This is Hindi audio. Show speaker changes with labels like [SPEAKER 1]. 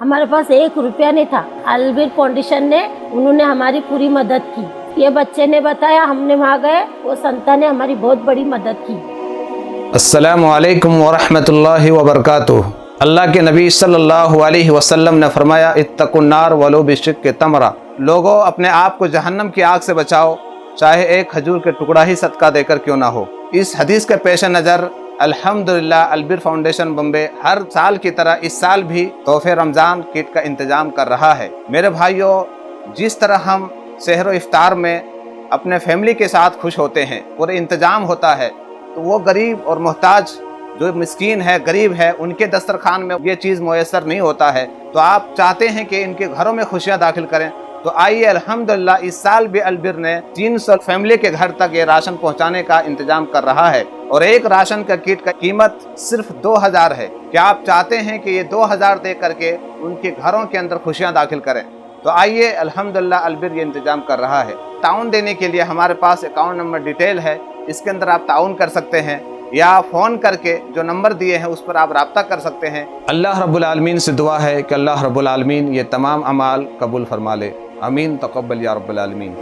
[SPEAKER 1] हमारे पास 1 रुपया नहीं था। अलबीर फाउंडेशन ने उन्होंने हमारी पूरी मदद की। ये बच्चे ने बताया, हमने वहाँ गए, वो संता ने हमारी बहुत बड़ी मदद की।
[SPEAKER 2] अस्सलामु अलैकुम वरहमतुल्लाहि वबरकातुहू। अल्लाह के नबी सल्लल्लाहु अलैहि वसल्लम ने फरमाया, इत्तकुन्नार वलो बिशिक्कि तमरा। लोगों, अपने आप को जहन्नम की आग से बचाओ, चाहे एक खजूर के टुकड़ा ही सदका देकर क्यों ना हो। इस हदीस के पेश नज़र अल्हम्दुलिल्लाह अलबीर फाउंडेशन बम्बे हर साल की तरह इस साल भी तोहफे रमज़ान किट का इंतज़ाम कर रहा है। मेरे भाइयों, जिस तरह हम सहर इफ्तार में अपने फैमिली के साथ खुश होते हैं और इंतज़ाम होता है, तो वो गरीब और मोहताज जो मिस्कीन है, गरीब है, उनके दस्तरखान में ये चीज़ मुयस्सर नहीं होता है। तो आप चाहते हैं कि इनके घरों में खुशियाँ दाखिल करें, तो आइए अल्हम्दुलिल्लाह इस साल भी अलबीर ने 300 फैमिली के घर तक ये राशन पहुंचाने का इंतजाम कर रहा है और एक राशन का किट का कीमत सिर्फ 2000 है। क्या आप चाहते हैं कि ये 2000 दे करके उनके घरों के अंदर खुशियां दाखिल करें? तो आइए अल्हम्दुलिल्लाह अलबीर ये इंतजाम कर रहा है। ताउन देने के लिए हमारे पास अकाउंट नंबर डिटेल है, इसके अंदर आप ताउन कर सकते हैं या फ़ोन करके जो नंबर दिए हैं उस पर आप रब्ता कर सकते हैं। अल्लाह रब्बुल आलमीन से दुआ है कि अल्लाह रब्बुल आलमीन ये तमाम अमाल कबूल फरमा ले। आमीन तक़ब्बल या रब्बुल आलमीन।